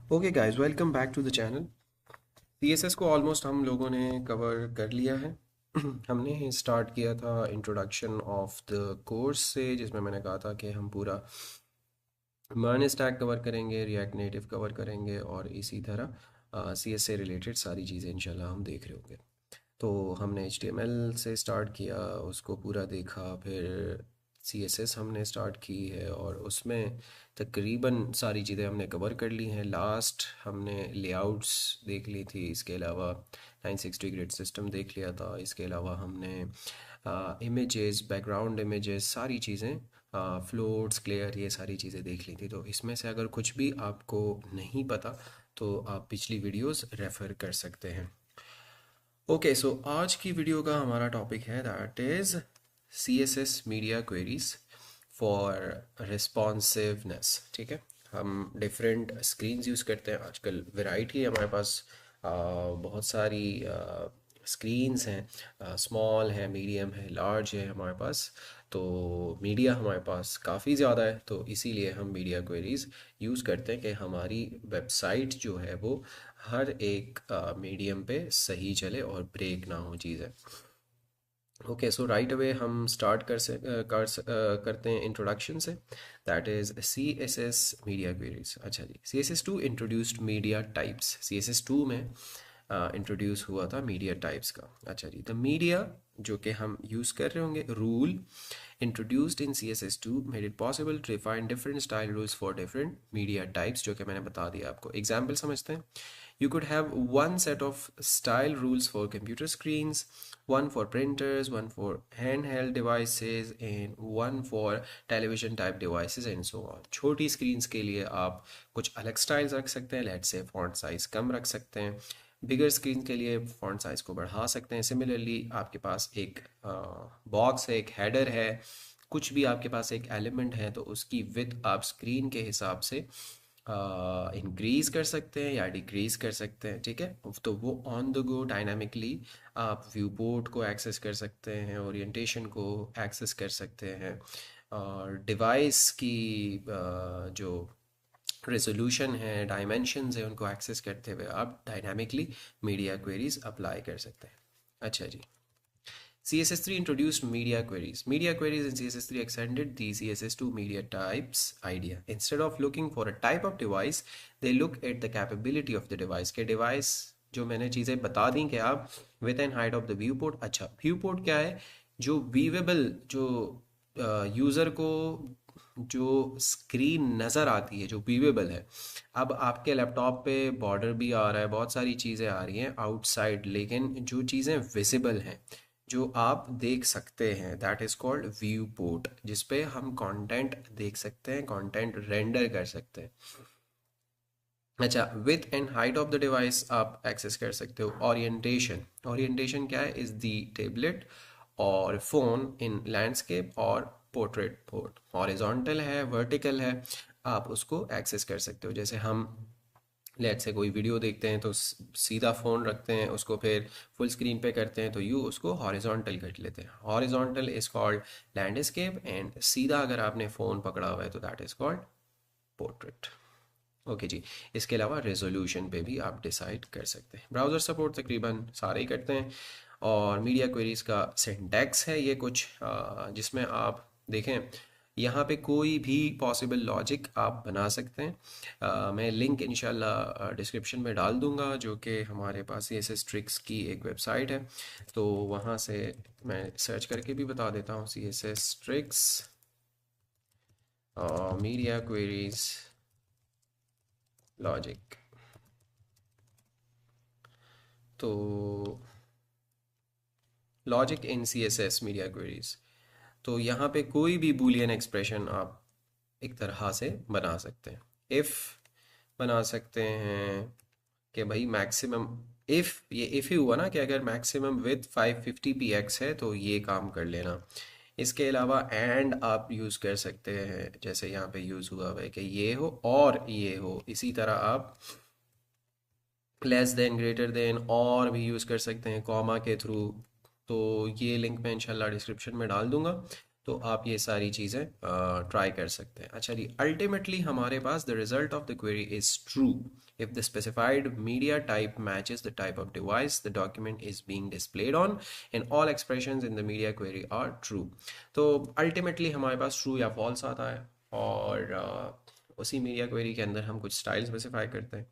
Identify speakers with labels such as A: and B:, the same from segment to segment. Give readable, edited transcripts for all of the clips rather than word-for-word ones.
A: Okay guys, welcome back to the channel. CSS को almost हम लोगों ने कवर कर लिया है। हमने स्टार्ट किया था इंट्रोडक्शन ऑफ द कोर्स से, जिसमें मैंने कहा था कि हम पूरा मर्न स्टैक कवर करेंगे, रिएक्ट नेटिव कवर करेंगे और इसी तरह सीएस से रिलेटेड सारी चीज़ें इंशाल्लाह हम देख रहे होंगे। तो हमने HTML से स्टार्ट किया, उसको पूरा देखा, फिर CSS हमने स्टार्ट की है और उसमें तकरीबन सारी चीज़ें हमने कवर कर ली हैं। लास्ट हमने लेआउट्स देख ली थी, इसके अलावा 960 ग्रिड सिस्टम देख लिया था। इसके अलावा हमने इमेजेस, बैकग्राउंड इमेजेस, सारी चीज़ें, फ्लोट्स, क्लियर, ये सारी चीज़ें देख ली थी। तो इसमें से अगर कुछ भी आपको नहीं पता तो आप पिछली वीडियोस रेफ़र कर सकते हैं। ओके, सो आज की वीडियो का हमारा टॉपिक है that is CSS media queries for responsiveness. ठीक है, हम डिफरेंट स्क्रीन्स यूज़ करते हैं आजकल। वैरायटी है हमारे पास, बहुत सारी स्क्रीन्स हैं, स्मॉल है, मीडियम है, लार्ज है हमारे पास। तो मीडिया हमारे पास काफ़ी ज़्यादा है, तो इसीलिए हम मीडिया क्वेरीज यूज़ करते हैं कि हमारी वेबसाइट जो है वो हर एक मीडियम पे सही चले और ब्रेक ना हो चीज़ें। ओके, सो राइट अवे हम स्टार्ट करते हैं इंट्रोडक्शन से, that is CSS media queries. अच्छा जी, CSS2 introduced media types. CSS2 में इंट्रोड्यूस हुआ था मीडिया टाइप्स का। अच्छा जी, द मीडिया जो कि हम यूज़ कर रहे होंगे, rule introduced in CSS2 made it possible to define different style rules for different media types, जो कि मैंने बता दिया आपको। एग्जाम्पल समझते हैं। You could have one set of style rules for computer screens, one for printers, one for handheld devices, and one for television type devices and so on. छोटी screens के लिए आप कुछ अलग styles रख सकते हैं, let's say font size कम रख सकते हैं। बिगर स्क्रीन के लिए फॉन्ट साइज़ को बढ़ा सकते हैं। सिमिलरली आपके पास एक बॉक्स है, एक हेडर है, कुछ भी आपके पास एक एलिमेंट है, तो उसकी विड्थ आप स्क्रीन के हिसाब से इंक्रीज़ कर सकते हैं या डिक्रीज़ कर सकते हैं। ठीक है, तो वो ऑन द गो डायनामिकली आप व्यू पोर्ट को एक्सेस कर सकते हैं, ओरिएंटेशन को एक्सेस कर सकते हैं, और डिवाइस की जो रेजोल्यूशन है, डायमेंशंस है, उनको एक्सेस करते हुए आप डायनामिकली मीडिया क्वेरीज अप्लाई कर सकते हैं। अच्छा जी, CSS3 introduced media queries. Media queries in CSS3 extended the CSS2 media types idea. Instead of looking for a type of device, they look at the capability of the device. के device जो मैंने चीज़ें बता दी कि आप with and height of the view port. अच्छा, view port क्या है? जो व्यूएबल, जो यूज़र को जो स्क्रीन नज़र आती है, जो व्यूएबल है। अब आपके लैपटॉप पे बॉर्डर भी आ रहा है, बहुत सारी चीज़ें आ रही हैं आउटसाइड, लेकिन जो चीज़ें विजिबल हैं, जो आप देख सकते हैं, that is called view port, जिस पे हम कंटेंट देख सकते हैं, कंटेंट रेंडर कर सकते हैं। अच्छा, with and height of the device आप एक्सेस कर सकते हो। ओरिएंटेशन, ओरिएंटेशन क्या है? इज़ दी टेबलेट और फोन इन लैंडस्केप और पोर्ट्रेट मोड। हॉरिजॉन्टल है, वर्टिकल है, आप उसको एक्सेस कर सकते हो। जैसे हम लेट से कोई वीडियो देखते हैं तो सीधा फ़ोन रखते हैं, उसको फिर फुल स्क्रीन पे करते हैं, तो यू उसको हॉरिजॉन्टल कर लेते हैं। Horizontal is called landscape, and सीधा अगर आपने फ़ोन पकड़ा हुआ है तो that is called portrait. Okay जी, इसके अलावा रेजोल्यूशन पे भी आप डिसाइड कर सकते हैं। ब्राउज़र सपोर्ट तकरीबन सारे ही करते हैं। और मीडिया क्वेरीज का सिंटैक्स है ये कुछ, जिसमें आप देखें, यहाँ पे कोई भी पॉसिबल लॉजिक आप बना सकते हैं। मैं लिंक इंशाल्लाह डिस्क्रिप्शन में डाल दूंगा, जो कि हमारे पास CSS ट्रिक्स की एक वेबसाइट है, तो वहाँ से मैं सर्च करके भी बता देता हूँ। CSS tricks media queries logic. तो logic in CSS media queries, तो यहाँ पे कोई भी बूलियन एक्सप्रेशन आप एक तरह से बना सकते हैं। इफ़ बना सकते हैं कि भाई मैक्सिमम, इफ़, ये इफ़ ही हुआ ना कि अगर मैक्सिमम विथ 550px है तो ये काम कर लेना। इसके अलावा एंड आप यूज़ कर सकते हैं, जैसे यहाँ पे यूज़ हुआ है कि ये हो और ये हो। इसी तरह आप लेस देन, ग्रेटर देन और भी यूज़ कर सकते हैं कॉमा के थ्रू। तो ये लिंक मैं इंशाल्लाह डिस्क्रिप्शन में डाल दूंगा। तो आप ये सारी चीज़ें ट्राई कर सकते हैं। अच्छा जी, अल्टीमेटली हमारे पास the result of the query is true if the specified media type matches the type of device the document is being displayed on and all expressions in the media query are true। तो ultimately हमारे पास true या false आता है, और उसी media query के अंदर हम कुछ स्टाइल स्पेसिफाई करते हैं।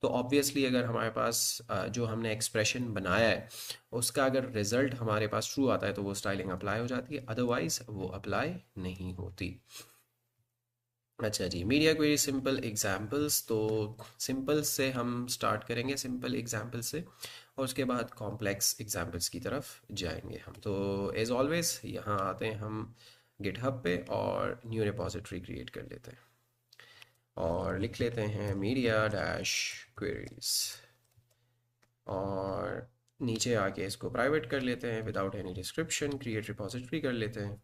A: तो ऑब्वियसली अगर हमारे पास जो हमने एक्सप्रेशन बनाया है उसका अगर रिजल्ट हमारे पास ट्रू आता है तो वो स्टाइलिंग अप्लाई हो जाती है, अदरवाइज वो अप्लाई नहीं होती। अच्छा जी, मीडिया क्वेरी सिंपल एग्जाम्पल्स। तो सिंपल से हम स्टार्ट करेंगे, सिंपल एग्जाम्पल से, और उसके बाद कॉम्प्लेक्स एग्जाम्पल्स की तरफ जाएंगे हम। तो एज ऑलवेज यहाँ आते हैं हम गिटहब पे और न्यू रिपोजिटरी क्रिएट कर लेते हैं और लिख लेते हैं मीडिया डैश क्वेरीज, और नीचे आके इसको प्राइवेट कर लेते हैं without any description, create repository कर लेते हैं,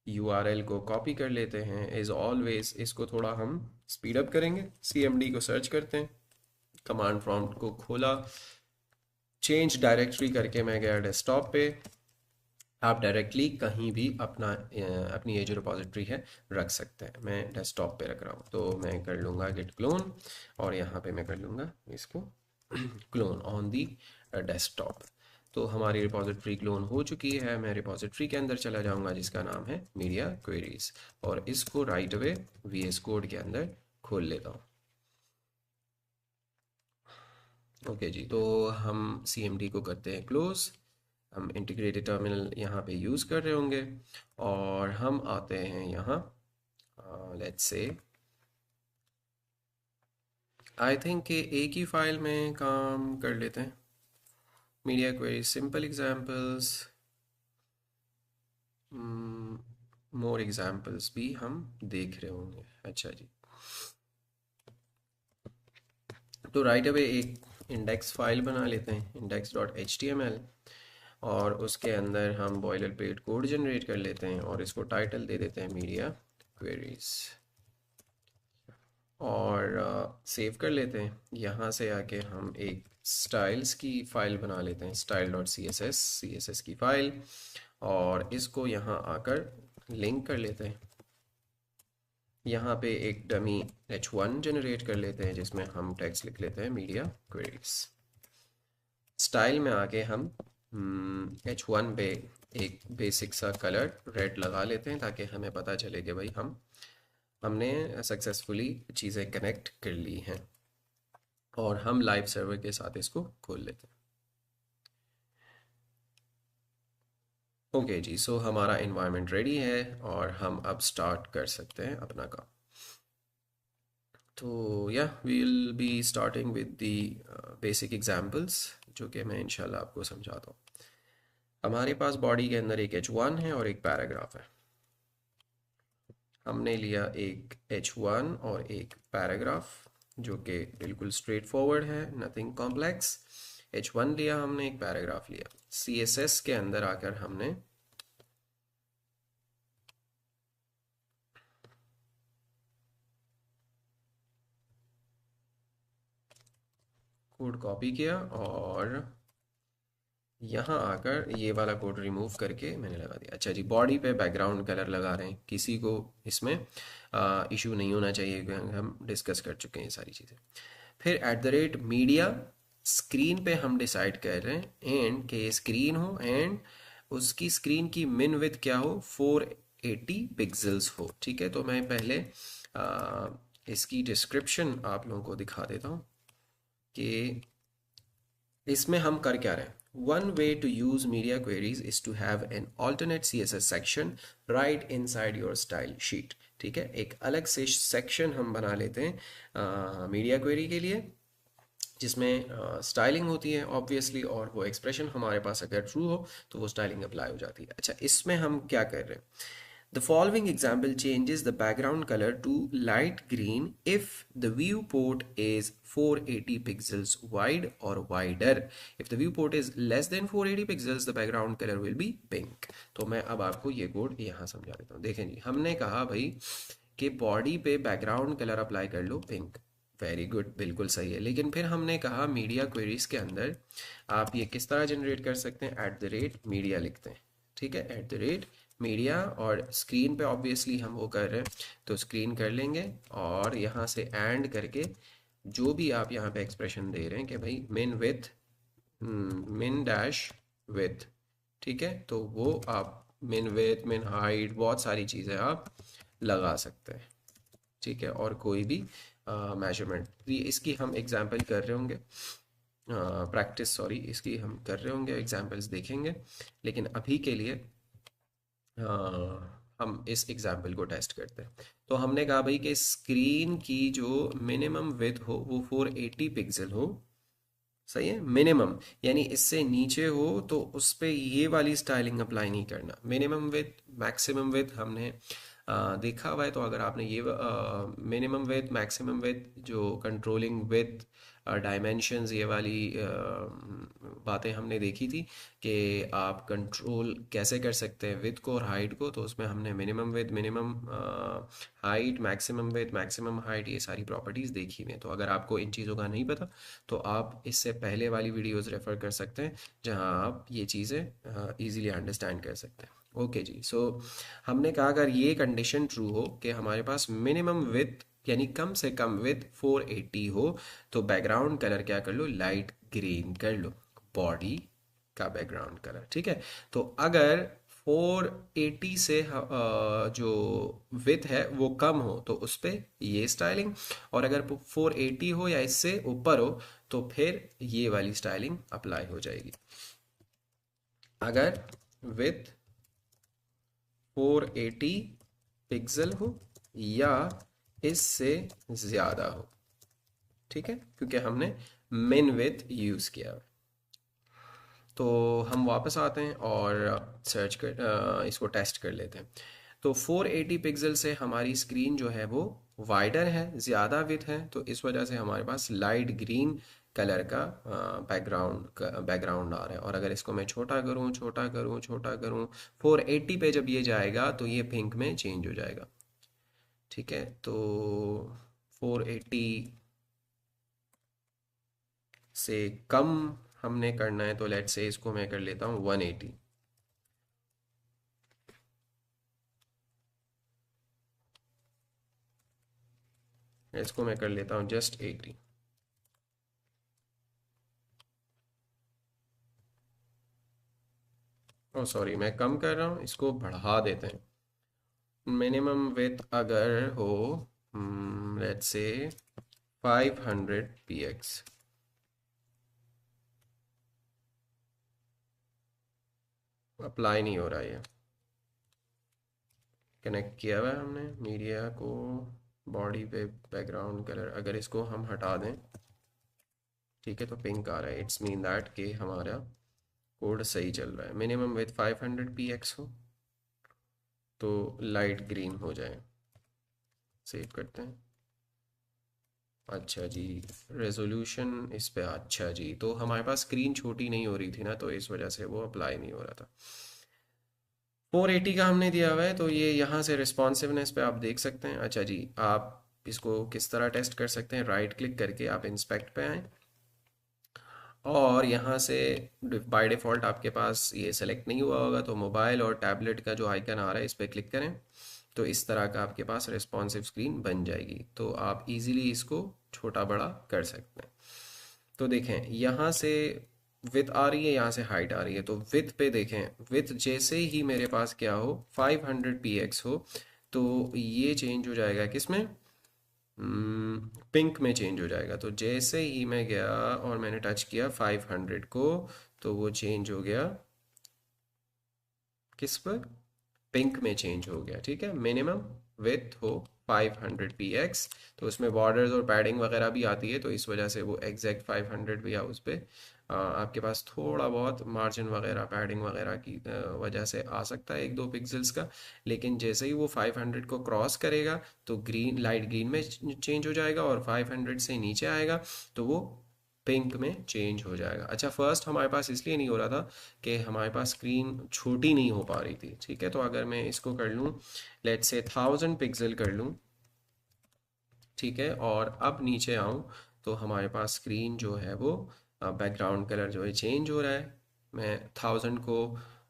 A: URL को कॉपी कर लेते हैं। एज ऑलवेज इसको थोड़ा हम स्पीड अप करेंगे, CMD को सर्च करते हैं, कमांड प्रॉम्प्ट को खोला, चेंज डायरेक्टरी करके मैं गया डेस्कटॉप पे। आप डायरेक्टली कहीं भी अपनी ये जो रिपोजिटरी है रख सकते हैं। मैं डेस्कटॉप पे रख रहा हूँ तो मैं कर लूँगा गिट क्लोन, और यहाँ पे मैं कर लूँगा इसको क्लोन ऑन दी डेस्कटॉप। तो हमारी रिपोजिटरी क्लोन हो चुकी है। मैं रिपोजिटरी के अंदर चला जाऊँगा जिसका नाम है मीडिया क्वेरीज, और इसको राइट अवे VS कोड के अंदर खोल लेता हूँ। ओके जी, तो हम CMD को करते हैं क्लोज। हम इंटीग्रेटेड टर्मिनल यहाँ पे यूज़ कर रहे होंगे, और हम आते हैं यहाँ, लेट्स से आई थिंक कि एक ही फाइल में काम कर लेते हैं। Media query simple examples, more examples भी हम देख रहे होंगे। अच्छा जी, तो राइट अवे एक इंडेक्स फाइल बना लेते हैं, index.html, और उसके अंदर हम बॉयलर प्लेट कोड जनरेट कर लेते हैं और इसको टाइटल दे देते हैं मीडिया क्वेरीज, और सेव कर लेते हैं। यहाँ से आके हम एक स्टाइल्स की फ़ाइल बना लेते हैं, style.css की फ़ाइल, और इसको यहाँ आकर लिंक कर लेते हैं। यहाँ पे एक डमी h1 जनरेट कर लेते हैं जिसमें हम टेक्स्ट लिख लेते हैं मीडिया क्वेरीज। स्टाइल में आके हम h1 पे एक बेसिक सा कलर रेड लगा लेते हैं ताकि हमें पता चले कि भाई हमने सक्सेसफुली चीज़ें कनेक्ट कर ली हैं, और हम लाइव सर्वर के साथ इसको खोल लेते हैं। ओके जी, सो हमारा इन्वायरमेंट रेडी है और हम अब स्टार्ट कर सकते हैं अपना काम। तो या we will be starting with the basic examples, जो कि मैं इंशाल्लाह आपको समझाता हूँ। हमारे पास बॉडी के अंदर एक h1 है और एक पैराग्राफ है। हमने लिया एक h1 और एक पैराग्राफ जो कि बिल्कुल स्ट्रेट फॉरवर्ड है, नथिंग कॉम्प्लेक्स। h1 लिया हमने, एक पैराग्राफ लिया। CSS के अंदर आकर हमने कोड कॉपी किया और यहाँ आकर ये वाला कोड रिमूव करके मैंने लगा दिया। अच्छा जी, बॉडी पे बैकग्राउंड कलर लगा रहे हैं, किसी को इसमें इशू नहीं होना चाहिए क्योंकि हम डिस्कस कर चुके हैं ये सारी चीज़ें। फिर @मीडिया स्क्रीन पे हम डिसाइड कर रहे हैं एंड के स्क्रीन हो, एंड उसकी स्क्रीन की मिन विड्थ क्या हो, 480 पिक्सल्स हो। ठीक है, तो मैं पहले इसकी डिस्क्रिप्शन आप लोगों को दिखा देता हूँ कि इसमें हम कर क्या रहे हैं। One way to use media queries is to have an alternate CSS section right inside your style sheet। ठीक है, एक अलग से सेक्शन हम बना लेते हैं मीडिया क्वेरी के लिए, जिसमें स्टाइलिंग होती है ऑब्वियसली, और वो एक्सप्रेशन हमारे पास अगर ट्रू हो तो वो स्टाइलिंग अप्लाई हो जाती है। अच्छा, इसमें हम क्या कर रहे हैं, The following example changes the background color to light green if the viewport is 480 pixels wide or wider. If the viewport is less than 480 pixels, the background color will be pink। तो मैं अब आपको ये code यहाँ समझा देता हूँ। देखें जी, हमने कहा भाई कि बॉडी पे बैकग्राउंड कलर अप्लाई कर लो पिंक, वेरी गुड, बिल्कुल सही है। लेकिन फिर हमने कहा मीडिया क्वेरीज के अंदर आप ये किस तरह जनरेट कर सकते हैं, @media लिखते हैं। ठीक है, @media, और स्क्रीन पे ऑब्वियसली हम वो कर रहे हैं तो स्क्रीन कर लेंगे, और यहाँ से एंड करके जो भी आप यहाँ पे एक्सप्रेशन दे रहे हैं कि भाई मिन डैश विथ, ठीक है, तो वो आप मिन विथ, मिन हाइट, बहुत सारी चीज़ें आप लगा सकते हैं, ठीक है, और कोई भी मेजरमेंट। इसकी हम एग्जांपल कर रहे होंगे, प्रैक्टिस, सॉरी, इसकी हम कर रहे होंगे, एग्जांपल्स देखेंगे, लेकिन अभी के लिए हम इस एग्जांपल को टेस्ट करते हैं। तो हमने कहा भाई कि स्क्रीन की जो मिनिमम विड्थ हो वो 480 पिक्सल हो, सही है, मिनिमम, यानी इससे नीचे हो तो उस पे ये वाली स्टाइलिंग अप्लाई नहीं करना। मिनिमम विथ मैक्सिमम विथ हमने देखा हुआ है, तो अगर आपने ये मिनिमम विथ मैक्सिमम विथ जो कंट्रोलिंग विथ डायमेंशंस ये वाली बातें हमने देखी थी कि आप कंट्रोल कैसे कर सकते हैं विथ को और हाइट को, तो उसमें हमने minimum with, minimum height, maximum with, maximum height, ये सारी प्रॉपर्टीज़ देखी हुई हैं। तो अगर आपको इन चीज़ों का नहीं पता तो आप इससे पहले वाली वीडियोस रेफर कर सकते हैं, जहां आप ये चीज़ें इजीली अंडरस्टैंड कर सकते हैं। ओके जी, सो हमने कहा अगर ये कंडीशन ट्रू हो कि हमारे पास मिनिमम विथ यानी कम से कम विथ 480 हो, तो बैकग्राउंड कलर क्या कर लो, लाइट ग्रीन कर लो, बॉडी का बैकग्राउंड कलर, ठीक है। तो अगर 480 से जो विथ है वो कम हो तो उस पे ये स्टाइलिंग, और अगर 480 हो या इससे ऊपर हो तो फिर ये वाली स्टाइलिंग अप्लाई हो जाएगी। अगर विथ 480 पिक्सल हो या इससे ज़्यादा हो, ठीक है, क्योंकि हमने मिन विथ यूज़ किया। तो हम वापस आते हैं और सर्च कर इसको टेस्ट कर लेते हैं। तो 480 पिक्सल से हमारी स्क्रीन जो है वो वाइडर है, ज़्यादा विथ है, तो इस वजह से हमारे पास लाइट ग्रीन कलर का बैकग्राउंड आ रहा है। और अगर इसको मैं छोटा करूँ, छोटा करूँ, छोटा करूँ, 480 पे जब ये जाएगा तो ये पिंक में चेंज हो जाएगा, ठीक है। तो 480 से कम हमने करना है, तो लेट्स से इसको मैं कर लेता हूँ 180, इसको मैं कर लेता हूँ जस्ट 80। ओ सॉरी, मैं कम कर रहा हूँ, इसको बढ़ा देते हैं। मिनिमम विथ अगर हो लेट्स से 500 px, अप्लाई नहीं हो रहा है, ये कनेक्ट किया हुआ है हमने मीडिया को बॉडी पे, बैकग्राउंड कलर अगर इसको हम हटा दें, ठीक है, तो पिंक आ रहा है, इट्स मीन दैट कि हमारा कोड सही चल रहा है। मिनिमम विथ 500 px हो तो लाइट ग्रीन हो जाए, सेव करते हैं। अच्छा जी, रेजोल्यूशन इस पे, अच्छा जी, तो हमारे पास स्क्रीन छोटी नहीं हो रही थी ना, तो इस वजह से वो अप्लाई नहीं हो रहा था। 480 का हमने दिया हुआ है, तो ये यहाँ से रिस्पॉन्सिवनेस पे आप देख सकते हैं। अच्छा जी, आप इसको किस तरह टेस्ट कर सकते हैं, राइट क्लिक करके आप इंस्पेक्ट पे आएँ, और यहाँ से बाय डिफ़ॉल्ट आपके पास ये सेलेक्ट नहीं हुआ होगा, तो मोबाइल और टैबलेट का जो आइकन आ रहा है इस पर क्लिक करें, तो इस तरह का आपके पास रिस्पॉन्सिव स्क्रीन बन जाएगी। तो आप इजीली इसको छोटा बड़ा कर सकते हैं। तो देखें, यहाँ से विथ आ रही है, यहाँ से हाइट आ रही है, तो विथ पे देखें, विथ जैसे ही मेरे पास क्या हो 500 px हो, तो ये चेंज हो जाएगा किसमें, पिंक में चेंज हो जाएगा। तो जैसे ही मैं गया और मैंने टच किया 500 को, तो वो चेंज हो गया किस पर, पिंक में चेंज हो गया, ठीक है। मिनिमम विथ हो 500 px, तो उसमें बॉर्डर्स और पैडिंग वगैरह भी आती है, तो इस वजह से वो एग्जैक्ट 500 भी उस पर आपके पास थोड़ा बहुत मार्जिन वगैरह, पैडिंग वगैरह की वजह से आ सकता है 1-2 पिक्सल्स का। लेकिन जैसे ही वो 500 को क्रॉस करेगा तो ग्रीन, लाइट ग्रीन में चेंज हो जाएगा, और 500 से नीचे आएगा तो वो पिंक में चेंज हो जाएगा। अच्छा, फर्स्ट हमारे पास इसलिए नहीं हो रहा था कि हमारे पास स्क्रीन छोटी नहीं हो पा रही थी, ठीक है। तो अगर मैं इसको कर लूँ, लेट्स से 1000 पिक्सल कर लूँ, ठीक है, और अब नीचे आऊँ, तो हमारे पास स्क्रीन जो है वो बैकग्राउंड कलर जो है चेंज हो रहा है। मैं 1000 को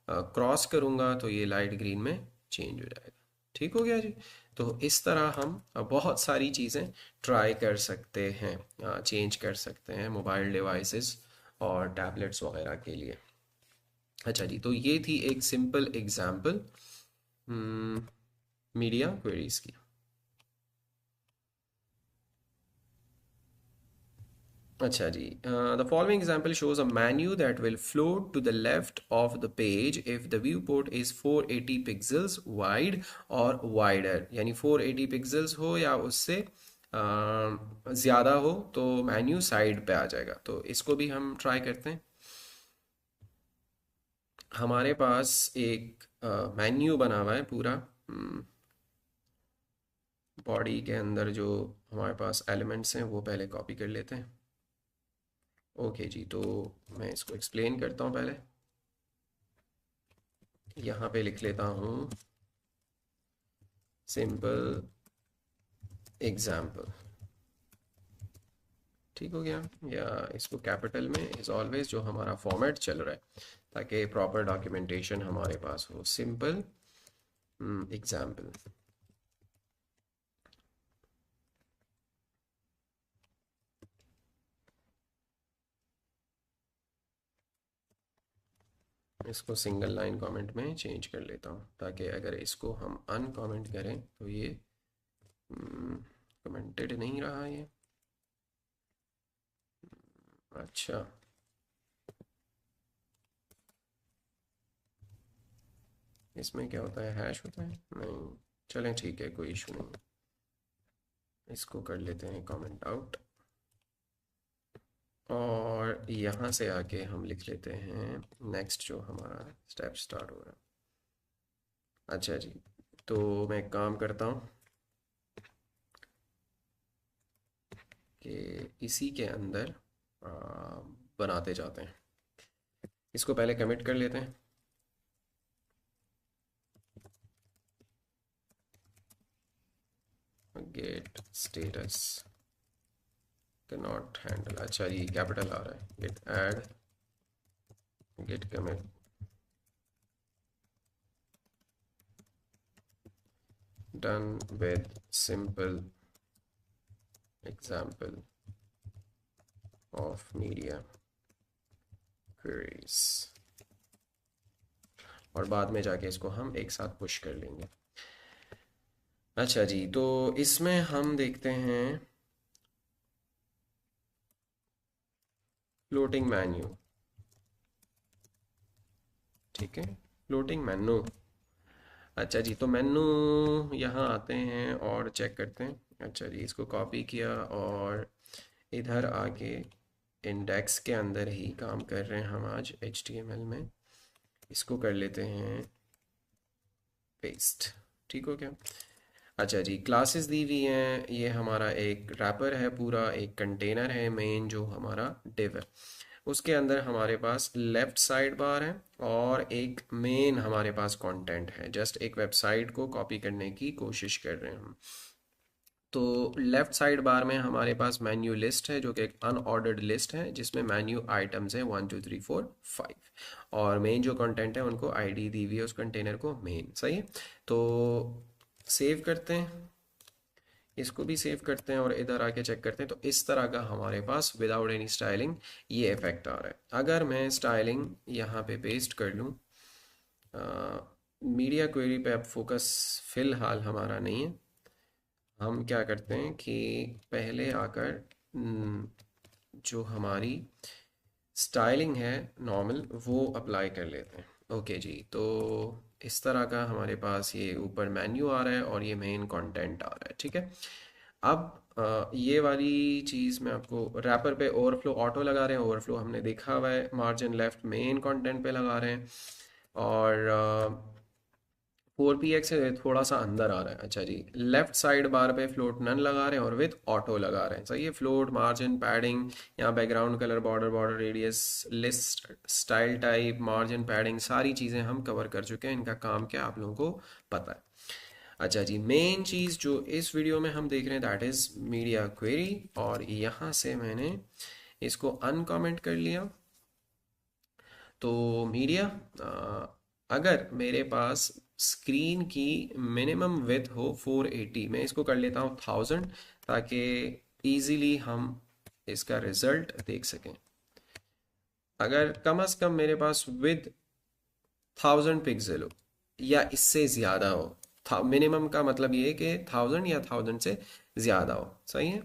A: क्रॉस करूँगा तो ये लाइट ग्रीन में चेंज हो जाएगा। ठीक हो गया जी। तो इस तरह हम बहुत सारी चीज़ें ट्राई कर सकते हैं, चेंज कर सकते हैं मोबाइल डिवाइसेस और टैबलेट्स वगैरह के लिए। अच्छा जी, तो ये थी एक सिंपल एग्जांपल मीडिया क्वेरीज की। अच्छा जी, the following example shows a menu that will float to the left of the page if the viewport is 480 pixels wide और वाइडर, यानी 480 पिक्सल्स हो या उससे ज़्यादा हो तो मेन्यू साइड पे आ जाएगा। तो इसको भी हम ट्राई करते हैं। हमारे पास एक मेन्यू बना हुआ है पूरा, बॉडी के अंदर जो हमारे पास एलिमेंट्स हैं वो पहले कॉपी कर लेते हैं। ओके जी, तो मैं इसको एक्सप्लेन करता हूँ पहले। यहाँ पे लिख लेता हूँ सिंपल एग्जाम्पल। ठीक हो गया, या इसको कैपिटल में इज ऑलवेज जो हमारा फॉर्मेट चल रहा है ताकि प्रॉपर डॉक्यूमेंटेशन हमारे पास हो। Simple example. इसको सिंगल लाइन कमेंट में चेंज कर लेता हूँ ताकि अगर इसको हम अनकमेंट करें तो ये कमेंटेड नहीं रहा ये। अच्छा, इसमें क्या होता है, हैश होता है? नहीं, चलें ठीक है, कोई इशू नहीं। इसको कर लेते हैं कमेंट आउट और यहाँ से आके हम लिख लेते हैं नेक्स्ट जो हमारा स्टेप स्टार्ट हो रहा है। अच्छा जी, तो मैं एक काम करता हूँ कि इसी के अंदर आ, बनाते जाते हैं। इसको पहले कमिट कर लेते हैं। गेट स्टेटस कैनॉट हैंडल, अच्छा जी कैपिटल आ रहा है। Git add, git commit, done with simple example of media queries, और बाद में जाके इसको हम एक साथ पुश कर लेंगे। अच्छा जी, तो इसमें हम देखते हैं फ्लोटिंग मेन्यू। ठीक है, फ्लोटिंग मेन्यू। अच्छा जी, तो मेन्यू यहाँ आते हैं और चेक करते हैं। अच्छा जी, इसको कॉपी किया और इधर आके इंडेक्स के अंदर ही काम कर रहे हैं हम आज HTML में। इसको कर लेते हैं पेस्ट। ठीक हो गया। अच्छा जी, क्लासेस दी हुई हैं, ये हमारा एक रैपर है, पूरा एक कंटेनर है मेन जो हमारा डिव है। उसके अंदर हमारे पास लेफ़्ट साइड बार है और एक मेन हमारे पास कंटेंट है। जस्ट एक वेबसाइट को कॉपी करने की कोशिश कर रहे हैं हम। तो लेफ़्ट साइड बार में हमारे पास मेन्यू लिस्ट है जो कि एक अनऑर्डर्ड लिस्ट है जिसमें मेन्यू आइटम्स हैं 1 2 3 4 5, और मेन जो कंटेंट है उनको आईडी दी हुई है उस कंटेनर को मेन। सही है, तो सेव करते हैं, इसको भी सेव करते हैं और इधर आके चेक करते हैं। तो इस तरह का हमारे पास विदाउट एनी स्टाइलिंग ये इफेक्ट आ रहा है। अगर मैं स्टाइलिंग यहाँ पे पेस्ट कर लूँ, मीडिया क्वेरी पे अब फोकस फ़िलहाल हमारा नहीं है। हम क्या करते हैं कि पहले आकर जो हमारी स्टाइलिंग है नॉर्मल वो अप्लाई कर लेते हैं। ओके जी, तो इस तरह का हमारे पास ये ऊपर मेन्यू आ रहा है और ये मेन कंटेंट आ रहा है। ठीक है, अब ये वाली चीज़ मैं आपको रैपर पे ओवरफ्लो ऑटो लगा रहे हैं। ओवरफ्लो हमने देखा हुआ है, मार्जिन लेफ्ट मेन कंटेंट पे लगा रहे हैं और 4px से थोड़ा सा अंदर आ रहा है। अच्छा जी, लेफ्ट साइड बार पे फ्लोट नन लगा रहे हैं और विथ ऑटो लगा रहे हैं। सही है, फ्लोट, मार्जिन, पैडिंग, यहाँ background colour, border, border radius, list, style type, margin, padding, सारी चीज़ें हम कवर कर चुके हैं। इनका काम क्या आप लोगों को पता है। अच्छा जी, मेन चीज़ जो इस वीडियो में हम देख रहे हैं दैट इज़ मीडिया क्वेरी, और यहाँ से मैंने इसको अनकमेंट कर लिया। तो मीडिया अगर मेरे पास स्क्रीन की मिनिमम विड्थ हो 480, मैं इसको कर लेता हूँ 1000 ताकि इजीली हम इसका रिजल्ट देख सकें। अगर कम से कम मेरे पास विद 1000 पिक्सल हो या इससे ज़्यादा हो, मिनिमम का मतलब ये है कि 1000 या 1000 से ज़्यादा हो, सही है।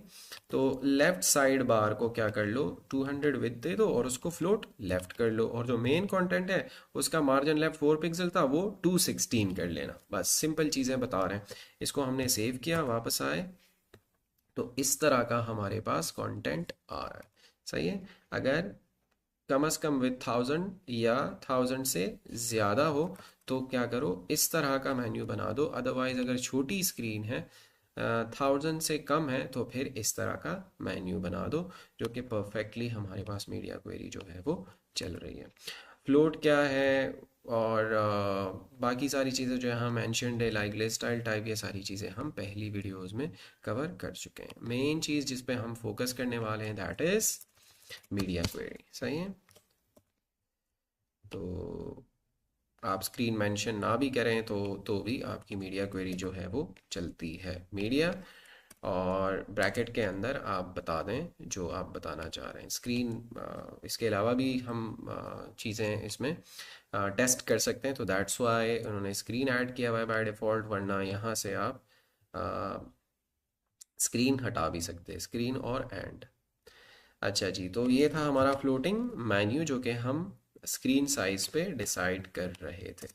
A: तो लेफ़्ट साइड बार को क्या कर लो, 200 विद दे दो और उसको फ्लोट लेफ़्ट कर लो, और जो मेन कंटेंट है उसका मार्जिन लेफ़्ट 4 पिक्सल था वो 216 कर लेना। बस सिंपल चीज़ें बता रहे हैं। इसको हमने सेव किया, वापस आए, तो इस तरह का हमारे पास कंटेंट आ रहा है, सही है। अगर कम से कम विद 1000 या 1000 से ज़्यादा हो तो क्या करो, इस तरह का मेन्यू बना दो। अदरवाइज़ अगर छोटी स्क्रीन है, 1000 से कम है, तो फिर इस तरह का मेन्यू बना दो जो कि परफेक्टली हमारे पास मीडिया क्वेरी जो है वो चल रही है। फ्लोट क्या है और बाकी सारी चीज़ें जो यहाँ मैंशनड है लाइक लिस्ट स्टाइल टाइप, ये सारी चीज़ें हम पहली वीडियोस में कवर कर चुके हैं। मेन चीज़ जिस पे हम फोकस करने वाले हैं दैट इज़ मीडिया क्वेरी, सही है। तो आप स्क्रीन मेंशन ना भी करें तो भी आपकी मीडिया क्वेरी जो है वो चलती है। मीडिया और ब्रैकेट के अंदर आप बता दें जो आप बताना चाह रहे हैं। स्क्रीन, इसके अलावा भी हम चीज़ें इसमें टेस्ट कर सकते हैं, तो दैट्स वाई उन्होंने स्क्रीन ऐड किया हुआ है बाय डिफ़ॉल्ट, वरना यहाँ से आप स्क्रीन हटा भी सकते हैं, स्क्रीन और एंड। अच्छा जी, तो ये था हमारा फ्लोटिंग मेन्यू जो कि हम स्क्रीन साइज पे डिसाइड कर रहे थे।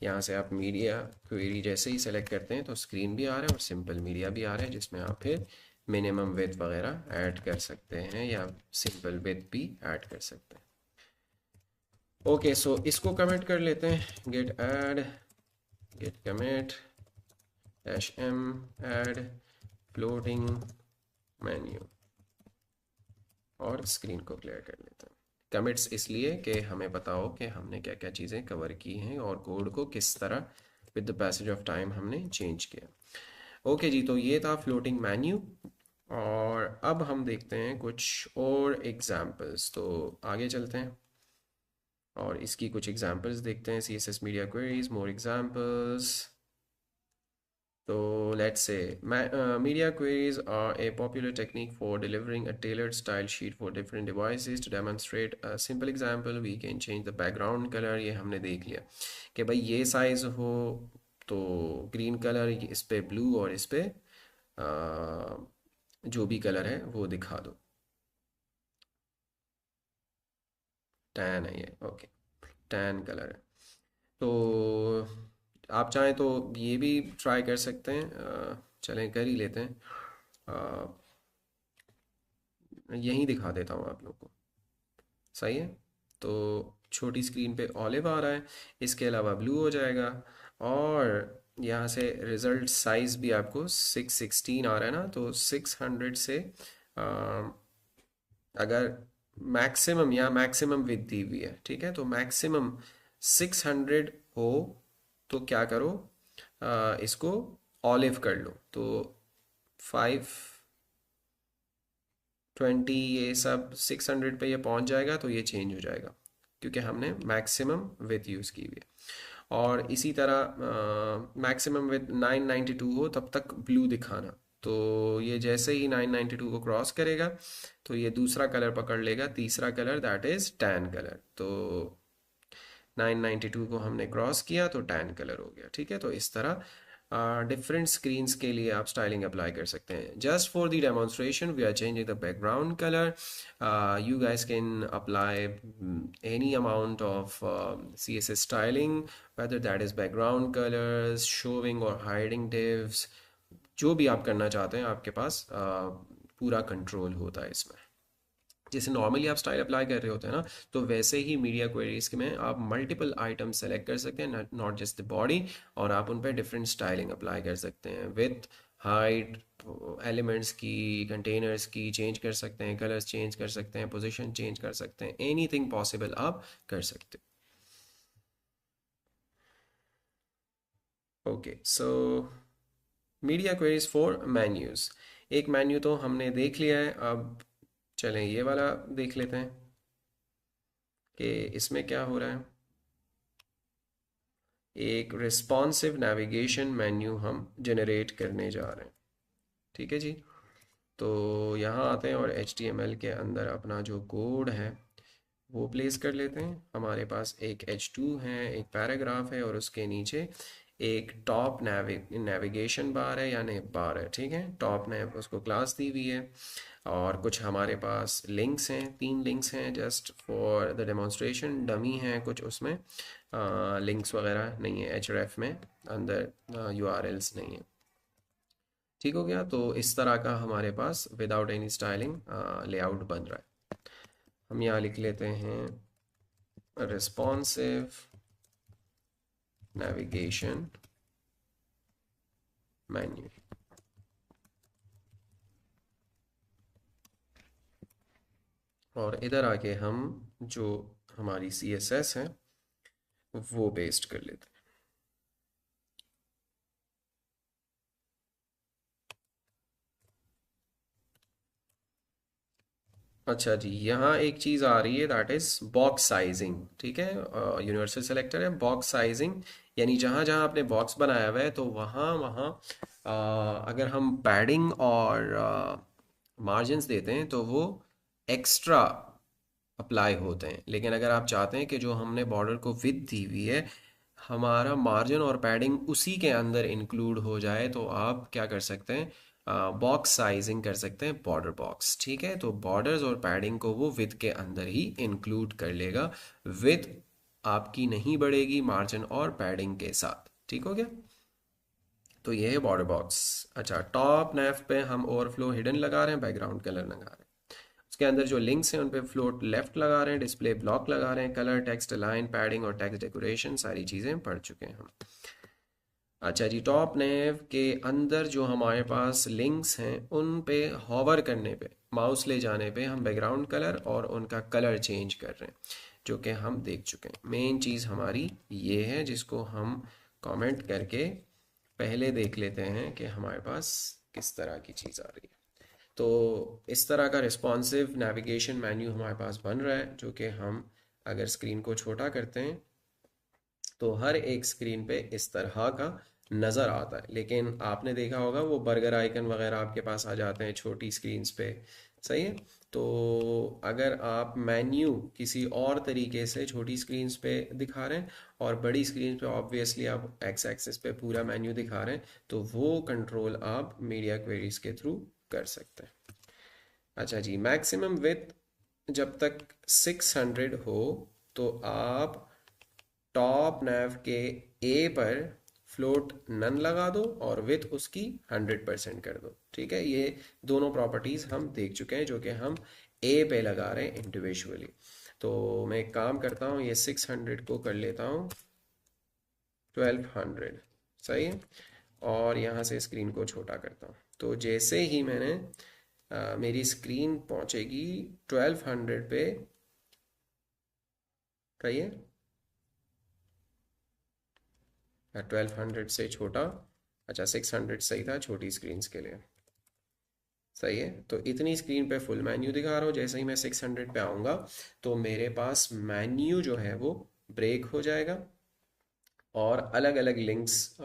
A: यहाँ से आप मीडिया क्वेरी जैसे ही सेलेक्ट करते हैं तो स्क्रीन भी आ रहा है और सिंपल मीडिया भी आ रहा है, जिसमें आप फिर मिनिमम विड्थ वगैरह ऐड कर सकते हैं या सिंपल विड्थ भी ऐड कर सकते हैं। ओके, सो इसको कमेंट कर लेते हैं, git commit -m add floating menu, और स्क्रीन को क्लियर कर लेते हैं। कमिट्स इसलिए कि हमें पता हो कि हमने क्या क्या चीज़ें कवर की हैं और कोड को किस तरह with the passage of time हमने चेंज किया। ओके जी, तो ये था फ्लोटिंग मेन्यू, और अब हम देखते हैं कुछ और एग्जांपल्स। तो आगे चलते हैं और इसकी कुछ एग्जांपल्स देखते हैं। C S S media queries, more examples. So let's say media queries are a popular technique for delivering a tailored style sheet for different devices. To demonstrate a simple example, we can change the background color. ये हमने देख लिया कि भाई ये size हो तो green colour, इस पे ब्लू, और इस पे जो भी कलर है वो दिखा दो। टैन है ये, ओके, टैन कलर है। तो आप चाहें तो ये भी ट्राई कर सकते हैं, चलें कर ही लेते हैं। यहीं दिखा देता हूँ आप लोग को, सही है। तो छोटी स्क्रीन पे ऑलिव आ रहा है, इसके अलावा ब्लू हो जाएगा, और यहाँ से रिज़ल्ट साइज़ भी आपको 616 आ रहा है ना, तो 600 से अ, अगर मैक्सिमम या मैक्सिमम विथ दी हुई है, ठीक है, तो मैक्सिमम 600 हो तो क्या करो, इसको ऑलिव कर लो, तो 520 ये सब 600 पे ये पहुंच जाएगा, तो ये चेंज हो जाएगा क्योंकि हमने मैक्सिमम विथ यूज़ की हुई है। और इसी तरह मैक्सिमम विथ 992 हो तब तक ब्लू दिखाना, तो ये जैसे ही 992 को क्रॉस करेगा तो ये दूसरा कलर पकड़ लेगा, तीसरा colour, that is tan colour. तो 992 को हमने क्रॉस किया तो टैन कलर हो गया, ठीक है। तो इस तरह डिफरेंट स्क्रीन्स के लिए आप स्टाइलिंग अप्लाई कर सकते हैं। Just for the demonstration we are changing the background colour. You guys can apply any amount of CSS styling, whether that is background colors, showing or hiding divs, जो भी आप करना चाहते हैं आपके पास पूरा कंट्रोल होता है इसमें। जैसे नॉर्मली आप स्टाइल अप्लाई कर रहे होते हैं ना, तो वैसे ही मीडिया क्वेरीज में आप मल्टीपल आइटम सेलेक्ट कर सकते हैं, नॉट जस्ट द बॉडी, और आप उन पर डिफरेंट स्टाइलिंग अप्लाई कर सकते हैं। विथ हाइट, एलिमेंट्स की, कंटेनर्स की चेंज कर सकते हैं, कलर्स चेंज कर सकते हैं, पोजीशन चेंज कर सकते हैं, एनीथिंग पॉसिबल आप कर सकते हो। Okay, so media queries for menus. एक मेन्यू तो हमने देख लिया है, अब चलें ये वाला देख लेते हैं कि इसमें क्या हो रहा है। एक रिस्पॉन्सिव नेविगेशन मेन्यू हम जनरेट करने जा रहे हैं। ठीक है जी। तो यहाँ आते हैं और HTML के अंदर अपना जो कोड है वो प्लेस कर लेते हैं। हमारे पास एक H2 है, एक पैराग्राफ है और उसके नीचे एक टॉप नेविगेशन बार है, यानी बार है। ठीक है, टॉप ने उसको क्लास दी हुई है और कुछ हमारे पास लिंक्स हैं, 3 लिंक्स हैं just for the demonstration, dummy हैं कुछ उसमें, लिंक्स वगैरह नहीं है href में, अंदर URLs नहीं है। ठीक हो गया। तो इस तरह का हमारे पास विदाउट एनी स्टाइलिंग लेआउट बन रहा है। हम यहाँ लिख लेते हैं रिस्पॉन्सिव नेविगेशन मेन्यू। और इधर आके हम जो हमारी CSS है वो पेस्ट कर लेते हैं। अच्छा जी, यहाँ एक चीज़ आ रही है, दैट इज़ बॉक्स साइजिंग। ठीक है, यूनिवर्सल सेलेक्टर है, बॉक्स साइजिंग, यानी जहाँ जहाँ आपने बॉक्स बनाया हुआ है तो वहाँ वहाँ अगर हम पैडिंग और मार्जिन्स देते हैं तो वो एक्स्ट्रा अप्लाई होते हैं। लेकिन अगर आप चाहते हैं कि जो हमने बॉर्डर को विड्थ दी हुई है हमारा मार्जिन और पैडिंग उसी के अंदर इंक्लूड हो जाए, तो आप क्या कर सकते हैं, बॉक्स साइजिंग कर सकते हैं, बॉर्डर बॉक्स। ठीक है, तो बॉर्डर्स और पैडिंग को वो विड्थ के अंदर ही इंक्लूड कर लेगा, विड्थ आपकी नहीं बढ़ेगी मार्जिन और पैडिंग के साथ। ठीक हो गया। तो ये है बॉर्डर बॉक्स। अच्छा, टॉप नेफ पे हम ओवरफ्लो हिडन लगा रहे हैं, बैकग्राउंड कलर लगा रहे हैं। उसके अंदर जो लिंक्स हैं उन पे फ्लोट लेफ्ट लगा रहे हैं, डिस्प्ले ब्लॉक लगा रहे हैं, कलर, टेक्स्ट अलाइन, पैडिंग और टेक्स्ट डेकोरेशन, सारी चीज़ें पढ़ चुके हैं हम। अच्छा जी, टॉप नेव के अंदर जो हमारे पास लिंक्स हैं उन पे हॉवर करने पे, माउस ले जाने पे हम बैकग्राउंड कलर और उनका कलर चेंज कर रहे हैं, जो कि हम देख चुके हैं। मेन चीज़ हमारी ये है जिसको हम कमेंट करके पहले देख लेते हैं कि हमारे पास किस तरह की चीज़ आ रही है। तो इस तरह का रिस्पॉन्सिव नेविगेशन मेन्यू हमारे पास बन रहा है, जो कि हम अगर स्क्रीन को छोटा करते हैं तो हर एक स्क्रीन पे इस तरह का नज़र आता है। लेकिन आपने देखा होगा वो बर्गर आइकन वगैरह आपके पास आ जाते हैं छोटी स्क्रीन्स पे, सही है। तो अगर आप मेन्यू किसी और तरीके से छोटी स्क्रीन्स पे दिखा रहे हैं और बड़ी स्क्रीन पे ऑब्वियसली आप एक्स एक्सिस पे पूरा मेन्यू दिखा रहे हैं, तो वो कंट्रोल आप मीडिया क्वेरीज के थ्रू कर सकते हैं। अच्छा जी, मैक्सिमम विथ जब तक 600 हो तो आप टॉप नैव के ए पर फ्लोट नन लगा दो और विथ उसकी 100% कर दो। ठीक है, ये दोनों प्रॉपर्टीज हम देख चुके हैं जो कि हम ए पे लगा रहे हैं इंडिविजुअली। तो मैं एक काम करता हूँ, ये 600 को कर लेता हूँ 1200, सही है। और यहाँ से स्क्रीन को छोटा करता हूँ, तो जैसे ही मैंने मेरी स्क्रीन पहुँचेगी 1200 पे, सही है, 1200 से छोटा, अच्छा 600 सही था छोटी स्क्रीन के लिए, सही है। तो इतनी स्क्रीन पे फुल मेन्यू दिखा रहा हूँ, जैसे ही मैं 600 पे आऊँगा तो मेरे पास मेन्यू जो है वो ब्रेक हो जाएगा और अलग अलग लिंक्स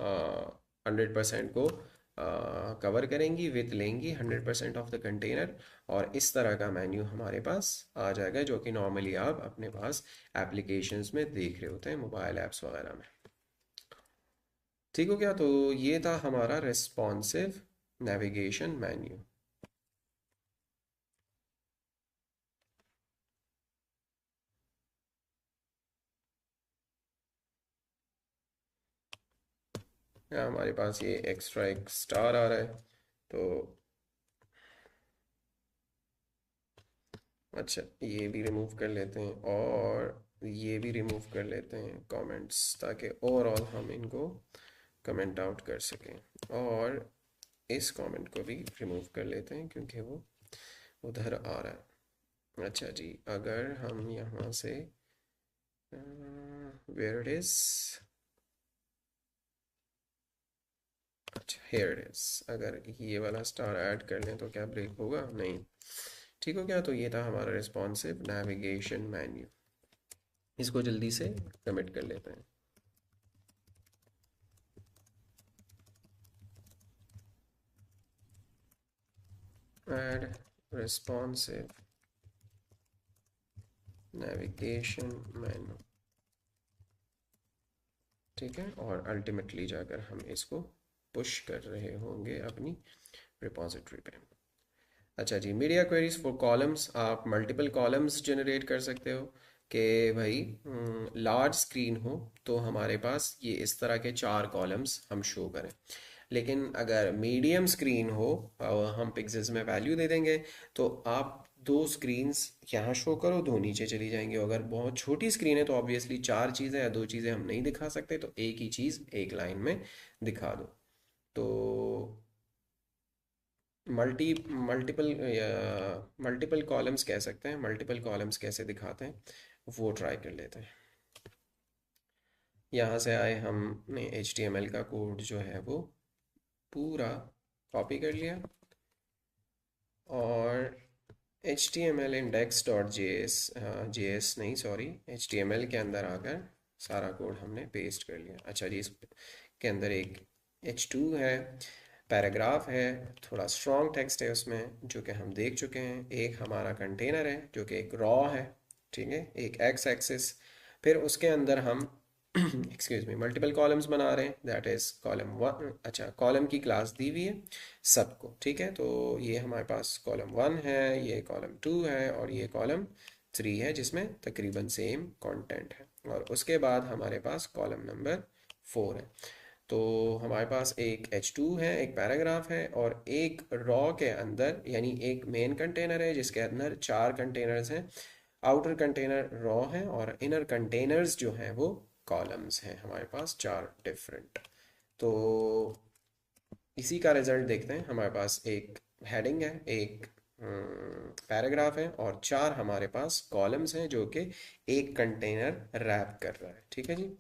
A: 100% को कवर करेंगी, विथ लेंगी 100% ऑफ द कंटेनर, और इस तरह का मेन्यू हमारे पास आ जाएगा, जो कि नॉर्मली आप अपने पास एप्लीकेशंस में देख रहे होते हैं, मोबाइल ऐप्स वगैरह में। ठीक हो गया। तो ये था हमारा रिस्पॉन्सिव नेविगेशन मेन्यू। यहाँ हमारे पास ये एक्स्ट्रा एक स्टार आ रहा है, तो अच्छा ये भी रिमूव कर लेते हैं और ये भी रिमूव कर लेते हैं कमेंट्स, ताकि ओवरऑल हम इनको कमेंट आउट कर सकें। और इस कमेंट को भी रिमूव कर लेते हैं क्योंकि वो उधर आ रहा है। अच्छा जी, अगर हम यहाँ से वेयर इट इज़, अच्छा हेयर इट इज़, अगर ये वाला स्टार ऐड कर लें तो क्या ब्रेक होगा? नहीं। ठीक हो गया। तो ये था हमारा रिस्पॉन्सिव नेविगेशन मेन्यू। इसको जल्दी से कमिट कर लेते हैं। ऐड रिस्पॉन्सिव नेविगेशन मेनू, ठीक है, और अल्टीमेटली जाकर हम इसको पुश कर रहे होंगे अपनी रिपॉजिटरी पे। अच्छा जी, मीडिया क्वेरीज फॉर कॉलम्स, आप मल्टीपल कॉलम्स जनरेट कर सकते हो कि भाई लार्ज स्क्रीन हो तो हमारे पास ये इस तरह के 4 कॉलम्स हम शो करें। लेकिन अगर मीडियम स्क्रीन हो और हम पिक्सेल्स में वैल्यू दे देंगे तो आप 2 स्क्रीन्स यहाँ शो करो, 2 नीचे चली जाएंगी। अगर बहुत छोटी स्क्रीन है तो ऑब्वियसली 4 चीज़ें या 2 चीज़ें हम नहीं दिखा सकते, तो एक ही चीज़ एक लाइन में दिखा दो। तो मल्टी मल्टीपल मल्टीपल कॉलम्स कह सकते हैं, मल्टीपल कॉलम्स कैसे दिखाते हैं वो ट्राई कर लेते हैं। यहाँ से आए, हमने HTML का कोड जो है वो पूरा कॉपी कर लिया और HTML index.js, JS नहीं सॉरी, HTML के अंदर आकर सारा कोड हमने पेस्ट कर लिया। अच्छा जी, इसके अंदर एक H2 है, पैराग्राफ है, थोड़ा स्ट्रॉन्ग टेक्स्ट है उसमें जो कि हम देख चुके हैं। एक हमारा कंटेनर है जो कि एक रॉ है, ठीक है, एक एक्स एक्सिस। फिर उसके अंदर हम एक्सक्यूज मी मल्टीपल कॉलम्स बना रहे हैं, दैट इज कॉलम 1। अच्छा, कॉलम की क्लास दी हुई है सबको, ठीक है। तो ये हमारे पास कॉलम 1 है, ये कॉलम 2 है और ये कॉलम 3 है जिसमें तकरीबन सेम कंटेंट है। और उसके बाद हमारे पास कॉलम नंबर 4 है। तो हमारे पास एक H2 है, एक पैराग्राफ है और एक रॉ के अंदर, यानी एक मेन कंटेनर है जिसके अंदर 4 कंटेनर्स हैं। आउटर कंटेनर रॉ है और इनर कंटेनर्स जो हैं वो कॉलम्स हैं, हमारे पास 4 डिफरेंट। तो इसी का रिजल्ट देखते हैं। हमारे पास एक हेडिंग है, एक पैराग्राफ है और 4 हमारे पास कॉलम्स हैं जो कि एक कंटेनर रैप कर रहा है, ठीक है जी।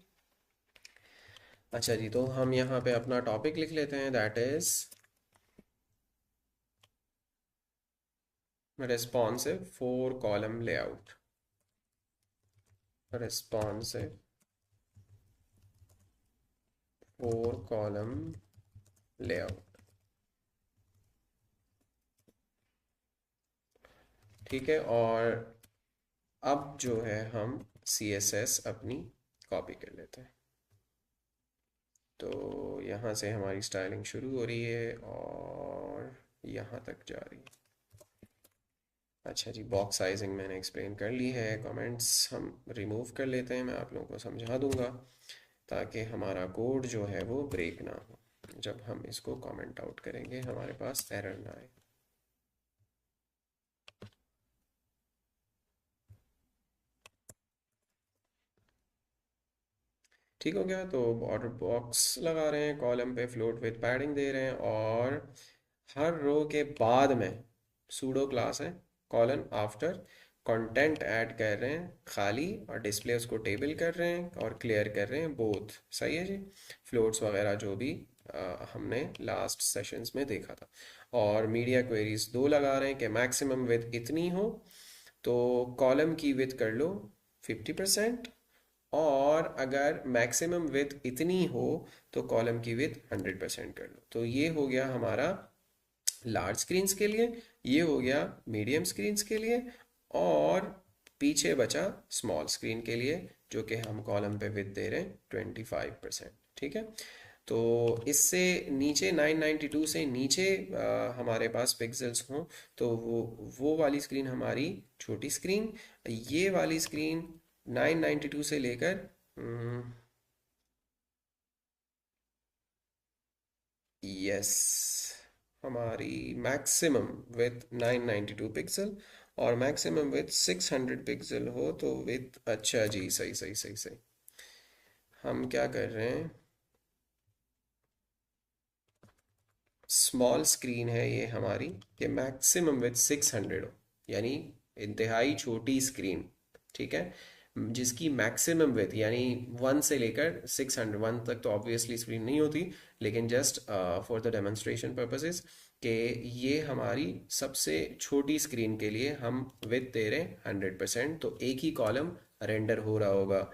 A: अच्छा जी, तो हम यहाँ पे अपना टॉपिक लिख लेते हैं, that is responsive 4 column layout. Responsive 4 column layout, ठीक है। और अब जो है हम CSS अपनी कॉपी कर लेते हैं। तो यहाँ से हमारी स्टाइलिंग शुरू हो रही है और यहाँ तक जा रही है। अच्छा जी, बॉक्स साइजिंग मैंने एक्सप्लेन कर ली है, कमेंट्स हम रिमूव कर लेते हैं, मैं आप लोगों को समझा दूंगा ताकि हमारा कोड जो है वो ब्रेक ना हो। जब हम इसको कमेंट आउट करेंगे हमारे पास एरर ना आए। ठीक हो गया, तो बॉर्डर बॉक्स लगा रहे हैं, कॉलम पे फ्लोट विद पैडिंग दे रहे हैं और हर रो के बाद में सूडो क्लास है कॉलन आफ्टर कंटेंट ऐड कर रहे हैं खाली, और डिस्प्ले उसको टेबल कर रहे हैं और क्लियर कर रहे हैं बोथ। सही है जी, फ्लोट्स वगैरह जो भी हमने लास्ट सेशंस में देखा था। और मीडिया क्वेरीज 2 लगा रहे हैं कि मैक्सिमम विथ इतनी हो तो कॉलम की विथ कर लो 50%, और अगर मैक्सिमम विथ इतनी हो तो कॉलम की विथ 100% कर लो। तो ये हो गया हमारा लार्ज स्क्रीन्स के लिए, ये हो गया मीडियम स्क्रीन्स के लिए, और पीछे बचा स्मॉल स्क्रीन के लिए जो कि हम कॉलम पे विथ दे रहे हैं 25%, ठीक है। तो इससे नीचे 992 से नीचे हमारे पास पिक्सल्स हों तो वो वाली स्क्रीन हमारी छोटी स्क्रीन, ये वाली स्क्रीन 992 से लेकर यस, हमारी मैक्सिमम विथ 992 पिक्सल और मैक्सिमम विथ 600 पिक्सल हो तो विथ, अच्छा जी, सही सही सही सही। हम क्या कर रहे हैं, स्मॉल स्क्रीन है ये हमारी, कि मैक्सिमम विथ 600 हो, यानी इंतहाई छोटी स्क्रीन, ठीक है, जिसकी मैक्सिमम विथ यानी 1 से लेकर 600, 1 तक तो ऑब्वियसली स्क्रीन नहीं होती, लेकिन just for the demonstration purposes कि ये हमारी सबसे छोटी स्क्रीन के लिए हम विथ दे रहे हैं 100%, तो एक ही कॉलम रेंडर हो रहा होगा।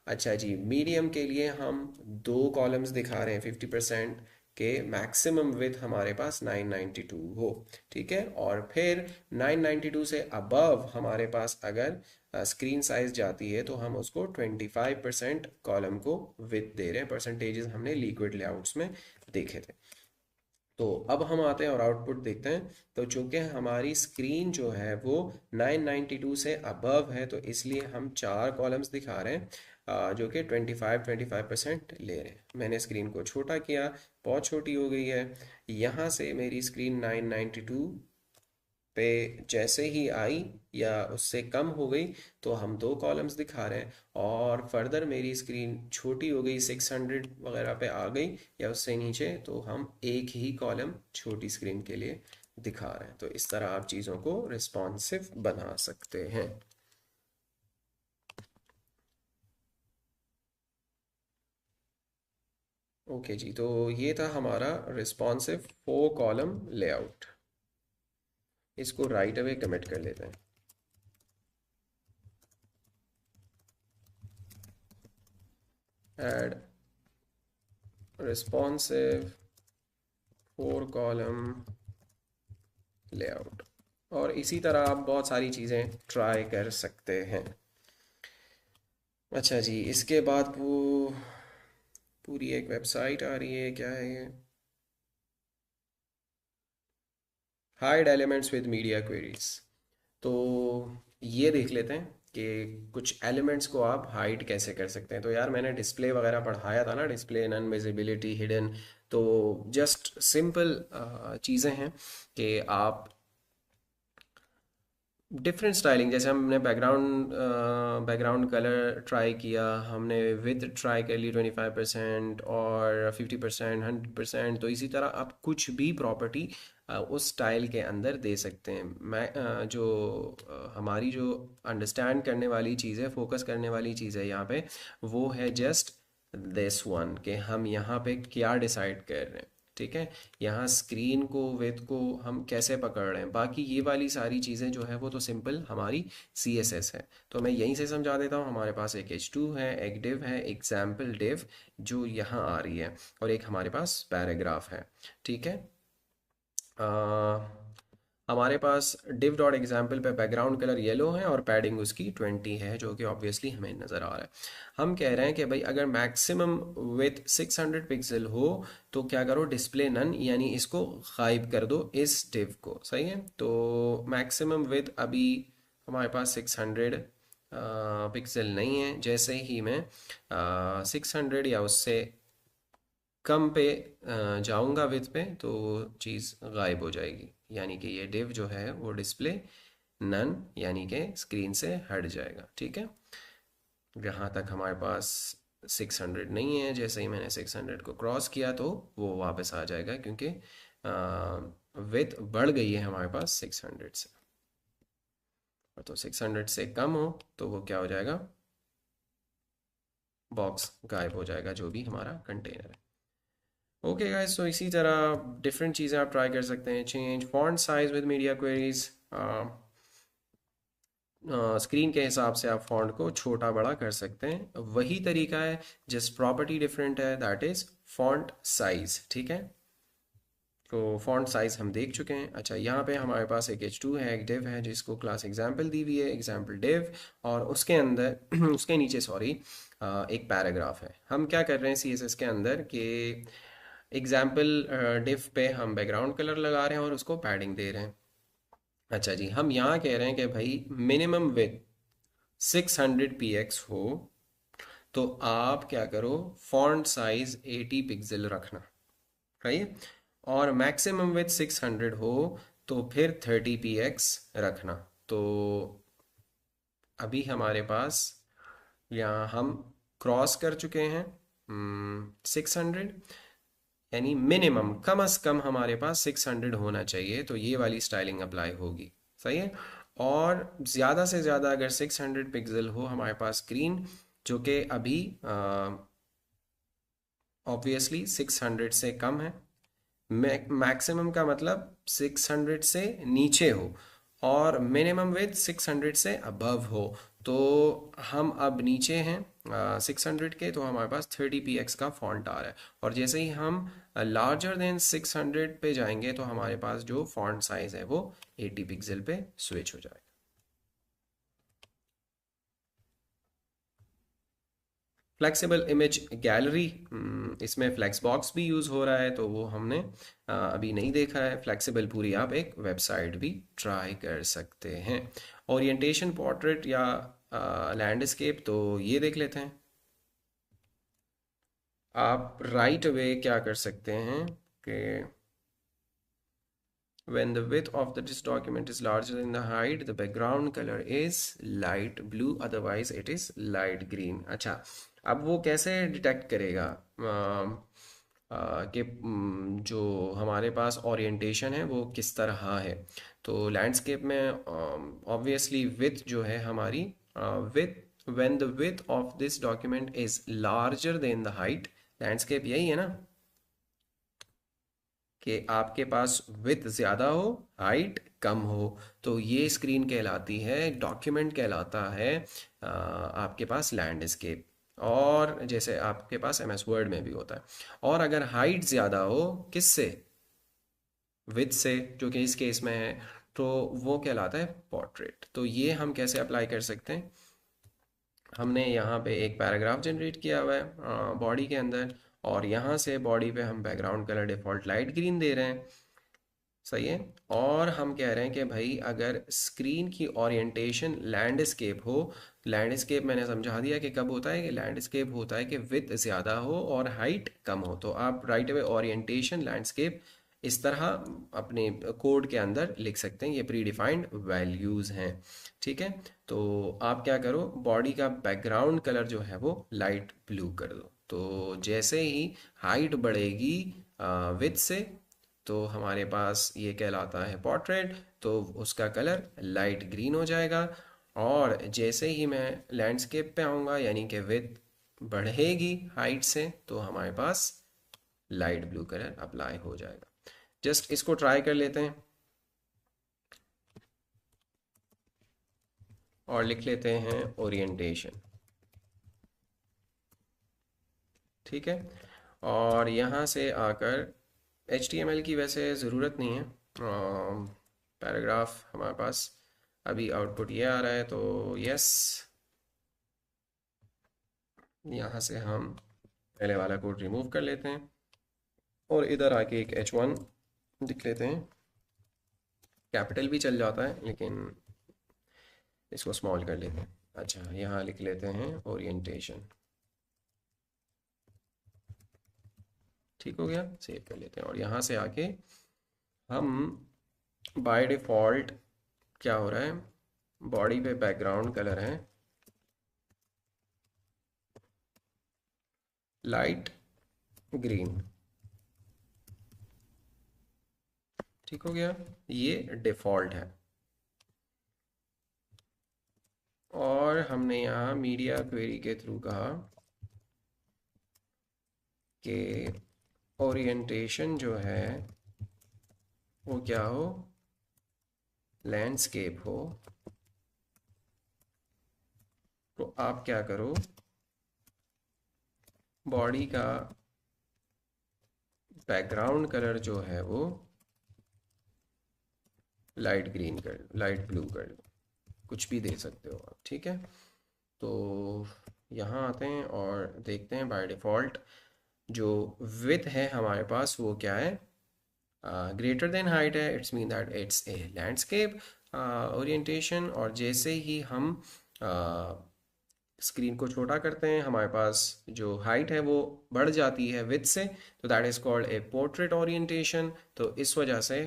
A: अच्छा जी, मीडियम के लिए हम 2 कॉलम्स दिखा रहे हैं 50%, कि मैक्सिमम विथ हमारे पास 992 हो, ठीक है। और फिर 992 से अबव हमारे पास अगर स्क्रीन साइज जाती है तो हम उसको 25% कॉलम को विथ दे रहे हैं। परसेंटेजेस हमने लिक्विड लेआउट्स में देखे थे। तो अब हम आते हैं और आउटपुट देखते हैं। तो चूंकि हमारी स्क्रीन जो है वो 992 से अबव है, तो इसलिए हम 4 कॉलम्स दिखा रहे हैं जो कि 25% ले रहे हैं। मैंने स्क्रीन को छोटा किया, बहुत छोटी हो गई है। यहाँ से मेरी स्क्रीन 992 पे जैसे ही आई या उससे कम हो गई तो हम 2 कॉलम्स दिखा रहे हैं। और फर्दर मेरी स्क्रीन छोटी हो गई, 600 वगैरह पे आ गई या उससे नीचे, तो हम एक ही कॉलम छोटी स्क्रीन के लिए दिखा रहे हैं। तो इस तरह आप चीज़ों को रिस्पॉन्सिव बना सकते हैं। ओके जी, तो ये था हमारा रिस्पॉन्सिव 4 कॉलम लेआउट। इसको राइट अवे कमिट कर लेते हैं। Add responsive 4 column layout. और इसी तरह आप बहुत सारी चीज़ें ट्राई कर सकते हैं। अच्छा जी, इसके बाद वो पूरी एक वेबसाइट आ रही है, क्या है ये? Hide elements with media queries. तो ये देख लेते हैं कि कुछ एलिमेंट्स को आप हाइड कैसे कर सकते हैं। तो यार मैंने डिस्प्ले वगैरह पढ़ाया था ना, डिस्प्ले, नन विजिबिलिटी, हिडन। तो जस्ट सिंपल चीज़ें हैं कि आप डिफरेंट स्टाइलिंग, जैसे हमने बैकग्राउंड कलर ट्राई किया, हमने विथ ट्राई कर ली 25% और 50%, 100%। तो इसी तरह आप कुछ भी प्रॉपर्टी उस स्टाइल के अंदर दे सकते हैं। हमारी जो अंडरस्टैंड करने वाली चीज़ है, फोकस करने वाली चीज़ है यहाँ पे, वो है जस्ट दिस वन, कि हम यहाँ पे क्या डिसाइड कर रहे हैं, ठीक है। यहाँ स्क्रीन को, विथ को हम कैसे पकड़ रहे हैं, बाकी ये वाली सारी चीज़ें जो है वो तो सिंपल हमारी CSS है। तो मैं यहीं से समझा देता हूँ। हमारे पास एक H2 है, एक div है, एग्जाम्पल div जो यहाँ आ रही है, और एक हमारे पास पैराग्राफ है, ठीक है। हमारे पास div डॉट एग्जाम्पल पे बैकग्राउंड कलर येलो है और पैडिंग उसकी 20 है, जो कि ऑब्वियसली हमें नज़र आ रहा है। हम कह रहे हैं कि भाई अगर मैक्सिमम विथ 600 पिक्सल हो तो क्या करो, डिस्प्ले नन, यानी इसको गायब कर दो इस div को, सही है। तो मैक्सिमम विथ अभी हमारे पास 600 पिक्सल नहीं है। जैसे ही मैं 600 या उससे कम पे जाऊंगा विथ पे, तो चीज़ गायब हो जाएगी, यानी कि ये डिव जो है वो डिस्प्ले नन यानी कि स्क्रीन से हट जाएगा, ठीक है। यहाँ तक हमारे पास 600 नहीं है। जैसे ही मैंने 600 को क्रॉस किया तो वो वापस आ जाएगा, क्योंकि विथ बढ़ गई है हमारे पास 600 से। और तो 600 से कम हो तो वो क्या हो जाएगा, बॉक्स गायब हो जाएगा, जो भी हमारा कंटेनर है। ओके गाइस, तो इसी तरह डिफरेंट चीज़ें आप ट्राई कर सकते हैं। Change font size with media queries, screen के हिसाब से आप फॉन्ट को छोटा बड़ा कर सकते हैं। वही तरीका है, जस्ट प्रॉपर्टी डिफरेंट है, दैट इज़ फॉन्ट साइज, ठीक है। तो फॉन्ट साइज हम देख चुके हैं। अच्छा, यहाँ पे हमारे पास एक H2 है, एक div है जिसको क्लास एग्जाम्पल दी हुई है, एग्जाम्पल div, और उसके अंदर उसके नीचे सॉरी एक पैराग्राफ है। हम क्या कर रहे हैं CSS के अंदर कि एग्जाम्पल div पे हम बैकग्राउंड कलर लगा रहे हैं और उसको पैडिंग दे रहे हैं। अच्छा जी, हम यहाँ कह रहे हैं कि भाई मिनिमम विथ 600 px हो, तो आप क्या करो, फॉन्ट साइज 80 पिक्सल रखना, राइट। और मैक्सिमम विथ 600 हो तो फिर 30 px रखना। तो अभी हमारे पास यहाँ हम क्रॉस कर चुके हैं 600, यानी मिनिमम कम से कम हमारे पास 600 होना चाहिए, तो ये वाली स्टाइलिंग अप्लाई होगी, सही है। और ज़्यादा से ज़्यादा अगर 600 पिक्सल हो हमारे पास स्क्रीन, जो कि अभी ऑब्वियसली 600 से कम है। मैक्सिमम का मतलब 600 से नीचे हो, और मिनिमम विथ 600 से अबव हो। तो हम अब नीचे हैं 600 के, तो हमारे पास 30 px का फॉन्ट आ रहा है। और जैसे ही हम लार्जर देन 600 पे जाएंगे तो हमारे पास जो फॉन्ट साइज है वो 80 पिक्सल पे स्विच हो जाएगा। फ्लेक्सिबल इमेज गैलरी, इसमें फ्लेक्स बॉक्स भी यूज़ हो रहा है तो वो हमने अभी नहीं देखा है। फ्लेक्सिबल पूरी आप एक वेबसाइट भी ट्राई कर सकते हैं। ओरिएंटेशन पोर्ट्रेट या लैंडस्केप तो ये देख लेते हैं। आप राइट अवे क्या कर सकते हैं कि when the width of this document is larger than the height, the background color is light blue, otherwise it is light green। अच्छा, अब वो कैसे डिटेक्ट करेगा कि जो हमारे पास ओरिएंटेशन है वो किस तरह है। तो लैंडस्केप में ऑब्वियसली विथ जो है हमारी with when the width of this document is larger than the height, landscape यही है ना कि आपके पास विड्थ ज़्यादा हो हाइट कम हो, तो ये स्क्रीन कहलाती है, डॉक्यूमेंट कहलाता है आपके पास लैंडस्केप। और जैसे आपके पास एमएस वर्ड में भी होता है। और अगर हाइट ज़्यादा हो किससे, विथ से, जो कि इस केस में है, तो वो कहलाता है पोर्ट्रेट। तो ये हम कैसे अप्लाई कर सकते हैं, हमने यहाँ पे एक पैराग्राफ जनरेट किया हुआ है बॉडी के अंदर, और यहाँ से बॉडी पे हम background colour default light green दे रहे हैं, सही है। और हम कह रहे हैं कि भाई अगर स्क्रीन की ओरिएंटेशन लैंडस्केप हो, लैंडस्केप मैंने समझा दिया कि कब होता है, कि लैंडस्केप होता है कि विड्थ ज़्यादा हो और हाइट कम हो। तो आप राइट अवे ओरिएंटेशन लैंडस्केप इस तरह अपने कोड के अंदर लिख सकते हैं, ये प्री डिफाइंड वैल्यूज़ हैं, ठीक है। तो आप क्या करो, बॉडी का बैकग्राउंड कलर जो है वो लाइट ब्लू कर दो। तो जैसे ही हाइट बढ़ेगी विथ से, तो हमारे पास ये कहलाता है पोर्ट्रेट, तो उसका कलर लाइट ग्रीन हो जाएगा। और जैसे ही मैं लैंडस्केप पे आऊँगा, यानी कि विड्थ बढ़ेगी हाइट से, तो हमारे पास लाइट ब्लू कलर अप्लाई हो जाएगा। जस्ट इसको ट्राई कर लेते हैं और लिख लेते हैं ओरिएंटेशन, ठीक है। और यहाँ से आकर HTML की वैसे ज़रूरत नहीं है, पैराग्राफ हमारे पास अभी आउटपुट ये आ रहा है, तो यस, यहाँ से हम पहले वाला कोड रिमूव कर लेते हैं और इधर आके एक H1 लिख लेते हैं। कैपिटल भी चल जाता है लेकिन इसको स्मॉल कर लेते हैं। अच्छा, यहाँ लिख लेते हैं ओरिएंटेशन, ठीक हो गया, सेव कर लेते हैं। और यहाँ से आके हम बाय डिफ़ॉल्ट क्या हो रहा है, बॉडी पे बैकग्राउंड कलर है लाइट ग्रीन, ठीक हो गया, ये डिफ़ॉल्ट है। और हमने यहाँ मीडिया क्वेरी के थ्रू कहा कि ओरिएंटेशन जो है वो क्या हो, लैंडस्केप हो। तो आप क्या करो, बॉडी का बैकग्राउंड कलर जो है वो लाइट ग्रीन कर, लाइट ब्लू कर लो, कुछ भी दे सकते हो आप, ठीक है। तो यहाँ आते हैं और देखते हैं बाय डिफ़ॉल्ट जो विड्थ है हमारे पास वो क्या है, ग्रेटर देन हाइट है, it's mean that it's a landscape orientation. और जैसे ही हम स्क्रीन को छोटा करते हैं, हमारे पास जो हाइट है वो बढ़ जाती है विड्थ से, तो that is called a portrait orientation. तो इस वजह से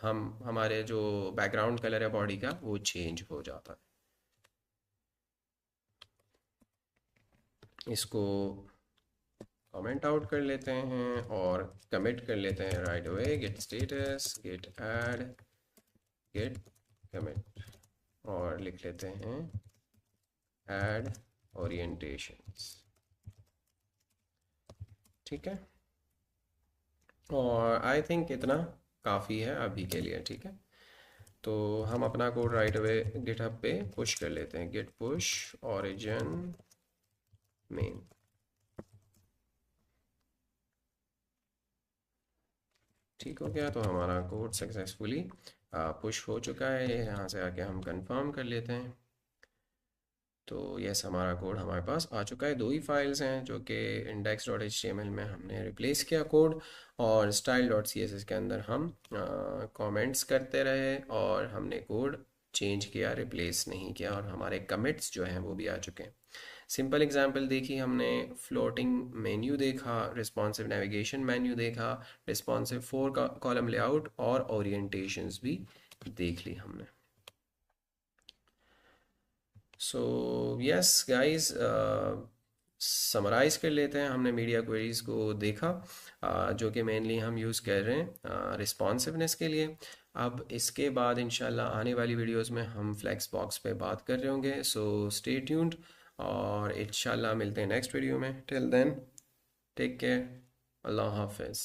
A: हम हमारे जो बैकग्राउंड कलर है बॉडी का वो चेंज हो जाता है। इसको कमेंट आउट कर लेते हैं और कमिट कर लेते हैं right away, git status git add git commit, और लिख लेते हैं ऐड ओरिएंटेशंस, ठीक है। और आई थिंक इतना काफ़ी है अभी के लिए, ठीक है। तो हम अपना कोड राइट अवे गिटहब पे पुश कर लेते हैं, गिट पुश ओरिजिन मेन, ठीक हो गया, तो हमारा कोड सक्सेसफुली पुश हो चुका है। यहाँ से आके हम कंफर्म कर लेते हैं। तो यस, हमारा कोड हमारे पास आ चुका है। दो ही फाइल्स हैं जो कि index.html में हमने रिप्लेस किया कोड, और style.css के अंदर हम कमेंट्स करते रहे और हमने कोड चेंज किया, रिप्लेस नहीं किया, और हमारे कमिट्स जो हैं वो भी आ चुके हैं। सिंपल एग्जांपल देखी हमने, फ्लोटिंग मेन्यू देखा, रिस्पॉन्सिव नेविगेशन मेन्यू देखा, रिस्पॉन्सिव 4 का कॉलम लेआउट और ओरिएंटेशंस भी देख ली हमने। सो यस गाइस, समराइज़ कर लेते हैं। हमने मीडिया क्वेरीज को देखा, जो कि मेनली हम यूज़ कर रहे हैं रिस्पॉन्सिवनेस के लिए। अब इसके बाद इंशाल्लाह आने वाली वीडियोस में हम फ्लेक्स बॉक्स पे बात कर रहे होंगे। सो स्टे ट्यून्ड, और इंशाल्लाह मिलते हैं नेक्स्ट वीडियो में। टिल देन, टेक केयर, अल्लाह हाफिज़।